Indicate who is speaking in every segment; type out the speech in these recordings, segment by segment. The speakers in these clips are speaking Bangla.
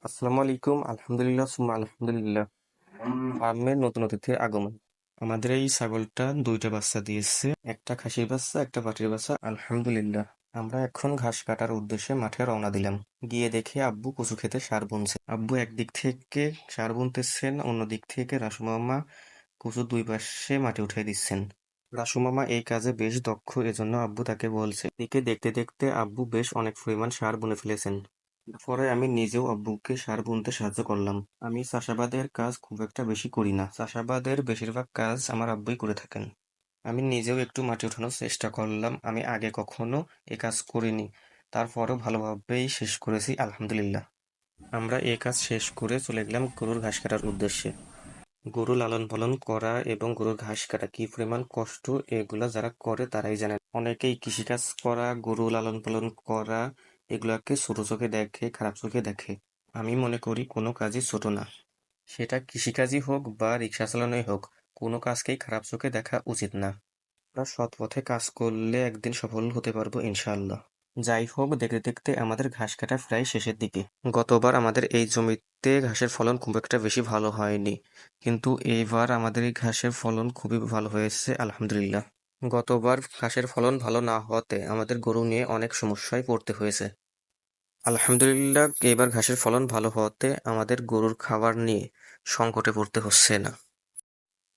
Speaker 1: আসসালামু আলাইকুম। আলহামদুলিল্লাহ সুম্মা আলহামদুলিল্লাহ। ফার্মের নতুন অতিথির আগমন। আমাদের এই ছাগলটা দুইটা বাচ্চা দিয়েছে, একটা খাসির বাচ্চা একটা পাটির বাচ্চা। আলহামদুলিল্লাহ। আমরা এখন ঘাস কাটার উদ্দেশ্যে মাঠে রওনা দিলাম। গিয়ে দেখে আব্বু কচু ক্ষেতে সার বুনছে। আব্বু একদিক থেকে সার বুনতেছেন, অন্য দিক থেকে রাসু মামা কচুর দুই পাশে মাটি উঠিয়ে দিচ্ছেন। রাসু মামা এই কাজে বেশ দক্ষ, এজন্য আব্বু তাকে বলছে। এদিকে দেখতে দেখতে আব্বু বেশ অনেক পরিমাণ সার বুনে ফেলেছেন। পরে আমি নিজেও আব্বুকে সার বুনতে সাহায্য করলাম। আমি চাষাবাদের কাজ খুব একটা বেশি করি না, চাষাবাদের বেশিরভাগ কাজ আমার আব্বুই করে থাকেন। আমি নিজেও একটু মাটি ওঠানোর চেষ্টা করলাম, আমি আগে কখনো এ কাজ করিনি, তারপরেও ভালোভাবেই শেষ করেছি আলহামদুলিল্লাহ। আমরা এ কাজ শেষ করে চলে গেলাম গরুর ঘাস কাটার উদ্দেশ্যে। গরু লালন পালন করা এবং গরুর ঘাস কাটা কি পরিমাণ কষ্ট, এগুলা যারা করে তারাই জানেন। অনেকেই কৃষিকাজ করা, গরু লালন পালন করা এগুলাকে ছোট চোখে দেখে, খারাপ চোখে দেখে। আমি মনে করি কোনো কাজই ছোট না, সেটা কৃষিকাজই হোক বা রিক্সা চালানোই হোক, কোনো কাজকেই খারাপ চোখে দেখা উচিত না। আমরা সৎ পথে কাজ করলে একদিন সফল হতে পারবো ইনশাআল্লাহ। যাই হোক, দেখতে দেখতে আমাদের ঘাস কাটা প্রায় শেষের দিকে। গতবার আমাদের এই জমিতে ঘাসের ফলন খুব একটা বেশি ভালো হয়নি, কিন্তু এইবার আমাদের এই ঘাসের ফলন খুবই ভালো হয়েছে আলহামদুলিল্লাহ। গতবার ঘাসের ফলন ভালো না হওয়াতে আমাদের গরু নিয়ে অনেক সমস্যায় পড়তে হয়েছে। আলহামদুলিল্লাহ, এবার ঘাসের ফলন ভালো হওয়াতে আমাদের গরুর খাবার নিয়ে সংকটে পড়তে হচ্ছে না।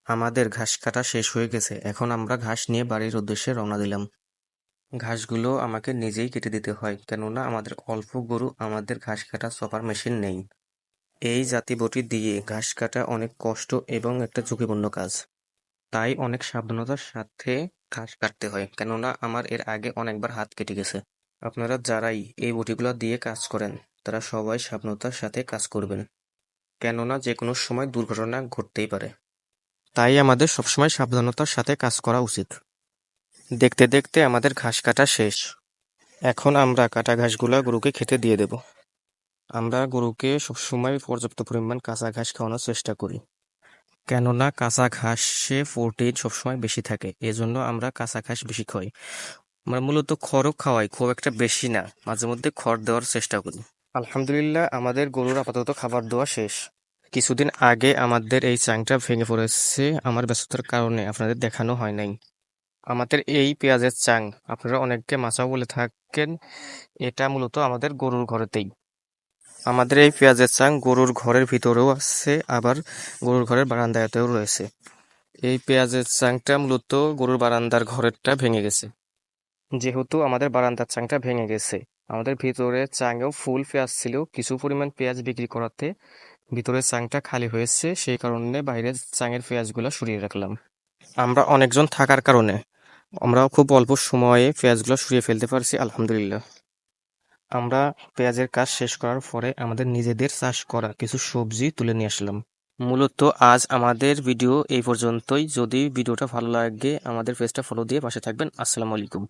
Speaker 1: আমাদের ঘাস কাটা শেষ হয়ে গেছে, এখন আমরা ঘাস নিয়ে বাড়ির উদ্দেশ্যে রওনা দিলাম। ঘাসগুলো আমাকে নিজেই কেটে দিতে হয়, কেননা আমাদের অল্প গরু, আমাদের ঘাস কাটা চপার মেশিন নেই। এই জাতি-বটি দিয়ে ঘাস কাটা অনেক কষ্ট এবং একটা ঝুঁকিপূর্ণ কাজ। তাই অনেক সাবধানতার সাথে ঘাস কাটতে হয়, কেননা আমার এর আগে অনেকবার হাত কেটে গেছে। আপনারা যারাই এই বটিগুলো দিয়ে কাজ করেন, তারা সবাই সাবধানতার সাথে কাজ করবেন, কেননা যে কোনো সময় দুর্ঘটনা ঘটতেই পারে। তাই আমাদের সবসময় সাবধানতার সাথে কাজ করা উচিত। দেখতে দেখতে আমাদের ঘাস কাটা শেষ। এখন আমরা কাটা ঘাসগুলা গরুকে খেতে দিয়ে দেব। আমরা গরুকে সবসময় পর্যাপ্ত পরিমাণ কাঁচা ঘাস খাওয়ানোর চেষ্টা করি, কেননা কাঁচা ঘাসে প্রোটিন সবসময় বেশি থাকে, এজন্য আমরা কাঁচা ঘাস বেশি খাই। আমরা মূলত খড়ও খাওয়াই, খুব একটা বেশি না, মাঝে মধ্যে খড় দেওয়ার চেষ্টা করি। আলহামদুলিল্লাহ, আমাদের গরুর আপাতত খাবার দেওয়া শেষ। কিছুদিন আগে আমাদের এই চাংটা ভেঙে পড়েছে, আমার ব্যস্ততার কারণে আপনাদের দেখানো হয় নাই। আমাদের এই পেঁয়াজের চাং, আপনারা অনেককে মাচাও বলে থাকেন, এটা মূলত আমাদের গরুর ঘরেতেই। আমাদের এই পেঁয়াজের চাং গরুর ঘরের ভিতরেও আছে, আবার গরুর ঘরের বারান্দাতেও রয়েছে। এই পেঁয়াজের চাংটা মূলত গরুর বারান্দার ঘরেরটা ভেঙে গেছে। যেহেতু আমাদের বারান্দার চাংটা ভেঙে গেছে, আমাদের ভিতরে চাঙেও ফুল পেঁয়াজ ছিল, কিছু পরিমাণ পেঁয়াজ বিক্রি করাতে ভিতরের চাংটা খালি হয়েছে, সেই কারণে বাইরের চাঙের পেঁয়াজগুলো সরিয়ে রাখলাম। আমরা অনেকজন থাকার কারণে আমরা খুব অল্প সময়ে পেঁয়াজগুলো সরিয়ে ফেলতে পারছি আলহামদুলিল্লাহ। আমরা পেঁয়াজের কাজ শেষ করার পরে আমাদের নিজেদের চাষ করা কিছু সবজি তুলে নিয়ে আসলাম। মূলত আজ আমাদের ভিডিও এই পর্যন্তই। যদি ভিডিওটা ভালো লাগে আমাদের পেজটা ফলো দিয়ে পাশে থাকবেন। আসসালামু আলাইকুম।